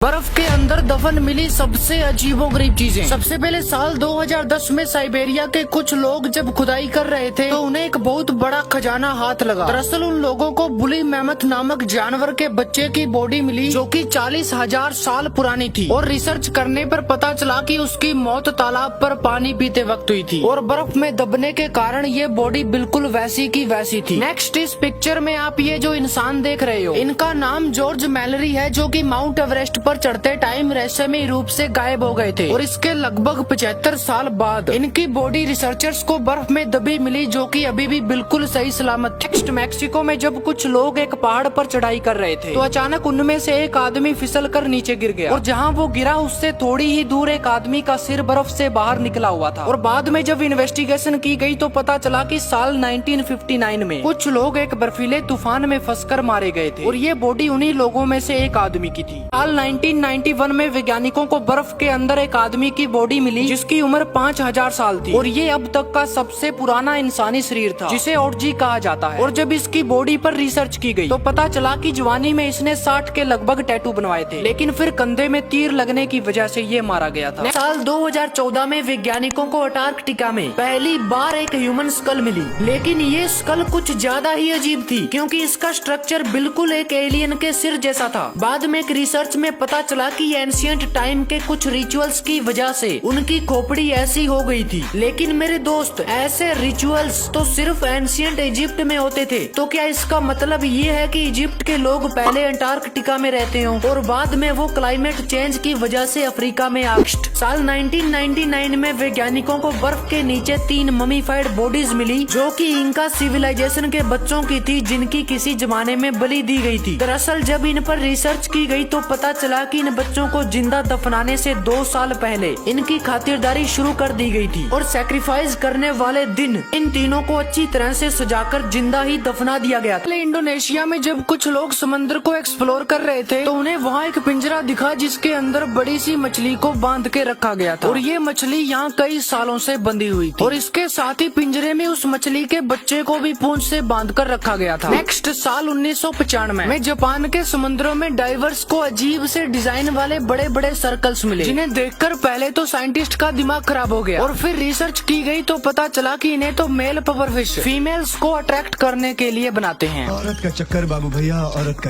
बर्फ के अंदर दफन मिली सबसे अजीबोगरीब चीजें। सबसे पहले साल 2010 में साइबेरिया के कुछ लोग जब खुदाई कर रहे थे तो उन्हें एक बहुत बड़ा खजाना हाथ लगा। दरअसल उन लोगों को बुली मैमथ नामक जानवर के बच्चे की बॉडी मिली जो कि 40,000 साल पुरानी थी और रिसर्च करने पर पता चला कि उसकी मौत तालाब पर पानी पीते वक्त हुई थी और बर्फ में दबने के कारण ये बॉडी बिल्कुल वैसी की वैसी थी। नेक्स्ट इस पिक्चर में आप ये जो इंसान देख रहे हो, इनका नाम जॉर्ज मैलरी है जो कि माउंट एवरेस्ट पर चढ़ते टाइम रहस्यमयी रूप से गायब हो गए थे और इसके लगभग 75 साल बाद इनकी बॉडी रिसर्चर्स को बर्फ में दबी मिली जो कि अभी भी बिल्कुल सही सलामत थी। नेक्स्ट मैक्सिको में जब कुछ लोग एक पहाड़ पर चढ़ाई कर रहे थे तो अचानक उनमें से एक आदमी फिसल कर नीचे गिर गया और जहाँ वो गिरा उससे थोड़ी ही दूर एक आदमी का सिर बर्फ से बाहर निकला हुआ था। और बाद में जब इन्वेस्टिगेशन की गई तो पता चला कि साल 1959 में कुछ लोग एक बर्फीले तूफान में फंसकर मारे गए थे और ये बॉडी उन्हीं लोगों में से एक आदमी की थी। साल 1991 में वैज्ञानिकों को बर्फ के अंदर एक आदमी की बॉडी मिली जिसकी उम्र 5,000 साल थी और ये अब तक का सबसे पुराना इंसानी शरीर था जिसे ओटजी कहा जाता है। और जब इसकी बॉडी पर रिसर्च की गई तो पता चला कि जवानी में इसने 60 के लगभग टैटू बनवाए थे लेकिन फिर कंधे में तीर लगने की वजह से ये मारा गया था। साल 2014 में वैज्ञानिकों को अंटार्कटिका में पहली बार एक ह्यूमन स्कल मिली लेकिन ये स्कल कुछ ज्यादा ही अजीब थी क्योंकि इसका स्ट्रक्चर बिल्कुल एक एलियन के सिर जैसा था। बाद में एक रिसर्च में पता चला कि एंशिएंट टाइम के कुछ रिचुअल्स की वजह से उनकी खोपड़ी ऐसी हो गई थी। लेकिन मेरे दोस्त, ऐसे रिचुअल्स तो सिर्फ एंशिएंट इजिप्ट में होते थे, तो क्या इसका मतलब ये है कि इजिप्ट के लोग पहले अंटार्कटिका में रहते हो और बाद में वो क्लाइमेट चेंज की वजह से अफ्रीका में आ गए। साल 1999 में वैज्ञानिकों को बर्फ के नीचे 3 ममीफाइड बॉडीज मिली जो कि इंका सिविलाइजेशन के बच्चों की थी जिनकी किसी जमाने में बलि दी गई थी। दरअसल जब इन पर रिसर्च की गई तो पता चला कि इन बच्चों को जिंदा दफनाने से 2 साल पहले इनकी खातिरदारी शुरू कर दी गई थी और सैक्रिफाइस करने वाले दिन इन तीनों को अच्छी तरह से सजाकर जिंदा ही दफना दिया गया था। इंडोनेशिया में जब कुछ लोग समंदर को एक्सप्लोर कर रहे थे तो उन्हें वहाँ एक पिंजरा दिखा जिसके अंदर बड़ी सी मछली को बांध के रखा गया था और ये मछली यहाँ कई सालों से बंधी हुई थी और इसके साथ ही पिंजरे में उस मछली के बच्चे को भी पूंछ से बांध कर रखा गया था। नेक्स्ट साल 1995 में जापान के समुद्रों में डाइवर्स को अजीब से डिजाइन वाले बड़े बड़े सर्कल्स मिले जिन्हें देखकर पहले तो साइंटिस्ट का दिमाग खराब हो गया और फिर रिसर्च की गई तो पता चला कि इन्हें तो मेल पावर फिश फीमेल्स को अट्रैक्ट करने के लिए बनाते हैं। औरत का चक्कर बाबू भैया, औरत का